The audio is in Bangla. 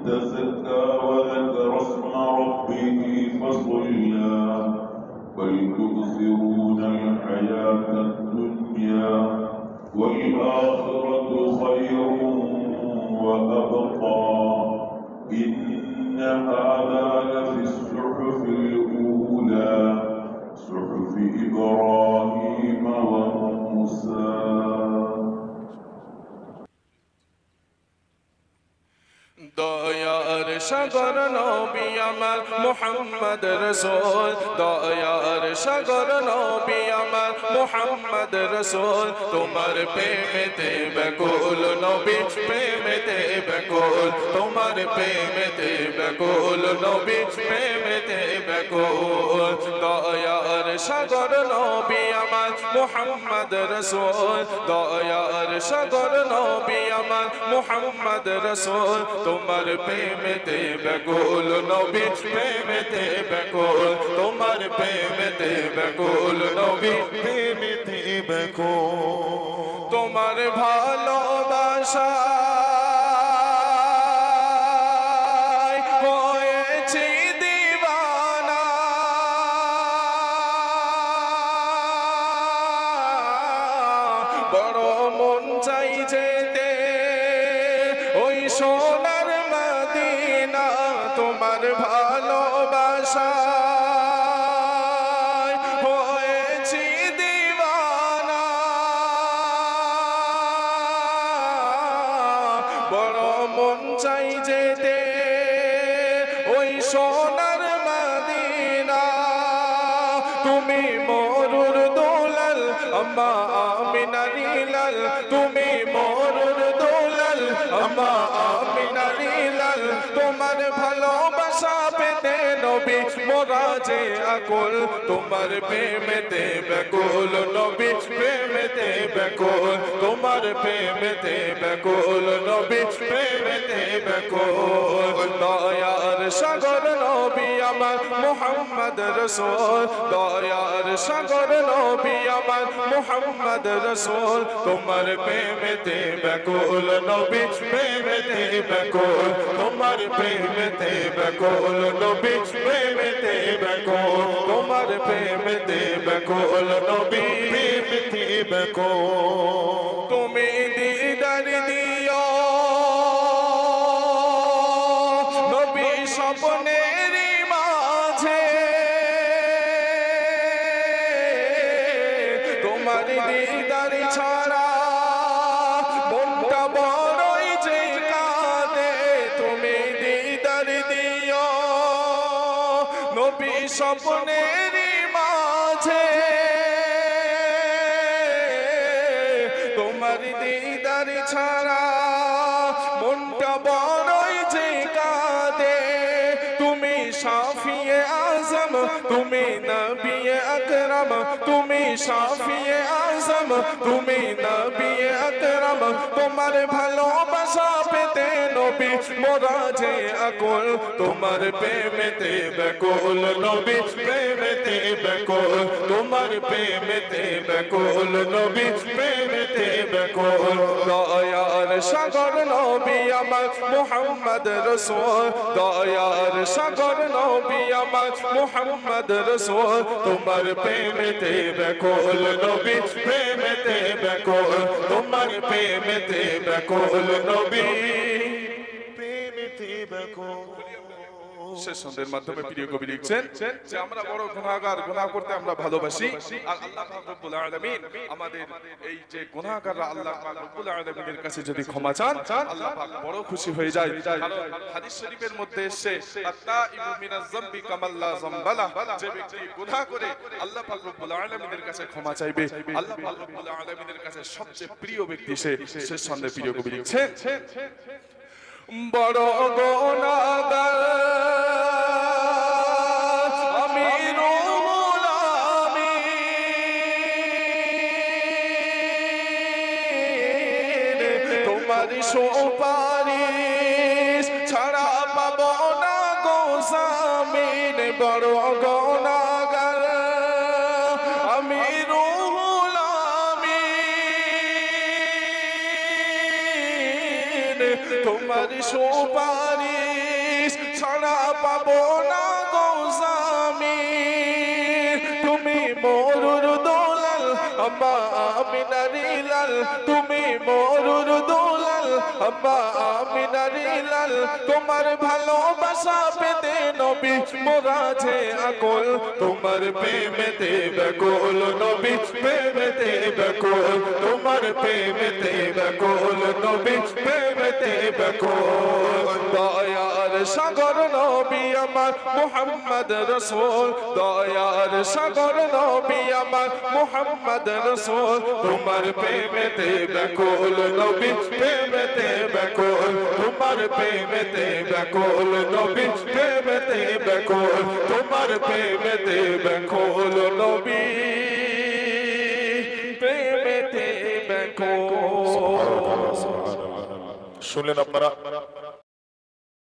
تزكى وذكر اسم ربه فصلى بل تؤثرون الحياة الدنيا والآخرة خير وأبقى إن هذا لفي الصحف الأولى صحف إبراهيم وموسى দয়ার সাগর নবী আমার মুহাম্মদ রাসূল দয়ার সাগর নবী আমার মুহাম্মদ রাসূল তোমার প্রেমেতে ব্যাকুল নবী প্রেমেতে ব্যাকুল তোমার প্রেমেতে ব্যাকুল নবী প্রেমেতে ব্যাকুল দয়ার সাগর নবী আমার মুহাম্মদ রাসূল দয়ার সাগর নবী আমার মুহাম্মদ রাসূল তোমার প্রেমেতে ব্যাকুল নবী প্রেমেতে ব্যাকুল তোমার প্রেমেতে ব্যাকুল নবী প্রেমেতে ব্যাকুল তোমার ভালোবাসা হয়েছি দিওয়ানা বড় মন চাই যেতে ওই সোনার মদিনা তোমার ভালোবাসা হয়েছি দিওয়ানা বড় মন চাই যেতে ওই সোনার মদিনা তুমি মরুর দোলাল আম্মা আমিনার লাল তুমি মরুর দোলাল আম্মা আমিনার লাল তোমার ভালোবাসা পেতে নবী মোরা যে আকুল তোমার প্রেমেতে ব্যাকুল নবী প্রেমেতে ব্যাকুল তোমার প্রেমেতে ব্যাকুল নবী প্রেমেতে ব্যাকুল দয়ার সাগর নবী আমার মুহাম্মদ রাসূল দয়ার সাগর নবী আমার মুহাম্মদ রাসূল তোমার প্রেমেতে ব্যাকুল নবী প্রেমেতে ব্যাকুল তোমার প্রেমেতে ব্যাকুল নবী প্রেমেতে ব্যাকুল তোমার প্রেমেতে ব্যাকুল নবী প্রেমেতে ব্যাকুল তুমি দিদার দিও নবী স্বপ্নের মাঝে তোমার দিদার ছাড়া মনটা বড়ই যে কাঁদে তুমি দিদার দিও নবী স্বপ্নের মাঝে তোমার দিদার ছাড়া মনটা বড়ই যে কাঁদে তুমি শাফিয়ে আজম তুমি নবিয়ে আকরাম তুমি শাফিয়ে আজম তুমি নবিয়ে আকরাম তোমার ভালোবাসা পেতে নবী মোরা যে আকুল তোমার প্রেমেতে ব্যাকুল নবী প্রেমেতে ব্যাকুল তোমার প্রেমেতে ব্যাকুল নবী প্রেমেতে ব্যাকুল দয়ার সাগর নবী আমার মুহাম্মদ রাসূল দয়ার সাগর নবী আমার মুহাম্মদ রাসূল তোমার প্রেমেতে ব্যাকুল নবী প্রেমেতে ব্যাকুল তোমার প্রেমেতে ব্যাকুল নবী প্রেমেতে ব্যাকুল শেষ সন্ধ্যের মাধ্যমে প্রিয় কবি লিখছেন যে আমরা বড় গুনাহগার, গুনাহ করতে আমরা ভালোবাসি আর আল্লাহ পাক রব্বুল আলামিন আমাদের এই যে গুনাহগাররা আল্লাহ পাক রব্বুল আলামিনের কাছে যদি ক্ষমা চান আল্লাহ পাক বড় খুশি হয়ে যায়। কারণ হাদিস শরীফের মধ্যে এসেছে আত-তাইবু মিনাজ যামবি কামাল্লা যামবালা, যে ব্যক্তি গুনাহ করে আল্লাহ পাক রব্বুল আলামিনের কাছে ক্ষমা চাইবে আল্লাহ পাক রব্বুল আলামিনের কাছে সবচেয়ে প্রিয় ব্যক্তি সে। শেষ সন্ধ্যে প্রিয় কবি লিখছেন বড় গুনাহগার সুপারিশ ছাড়া পাবো না গো জামিন বড় গুনাহগার আমি রুহুল আমিন তোমার সুপারিশ ছাড়া পাবো না গোস্বামী তুমি মরুর দোলাল আম্মা আমিনারি লাল তুমি মরুর দোলাল আম্মা আমিনারি লাল তোমার ভালোবাসা পেতে নবী মোরা যে আকুল তোমার প্রেমেতে ব্যাকুল নবী প্রেমেতে ব্যাকুল তোমার প্রেমেতে ব্যাকুল নবী প্রেমেতে ব্যাকুল দয়ার সাগর নবী আমার মুহাম্মদ রাসূল দয়ার সাগর নবী আমার মুহাম্মদ রাসূল তোমার প্রেমেতে ব্যাকুল নবী প্রেমেতে ব্যাকুল তোমার প্রেমেতে ব্যাকুল নবী প্রেমেতে ব্যাকুল তোমার প্রেমেতে ব্যাকুল নবী প্রেমেতে ব্যাকুল শুনলেন আপনারা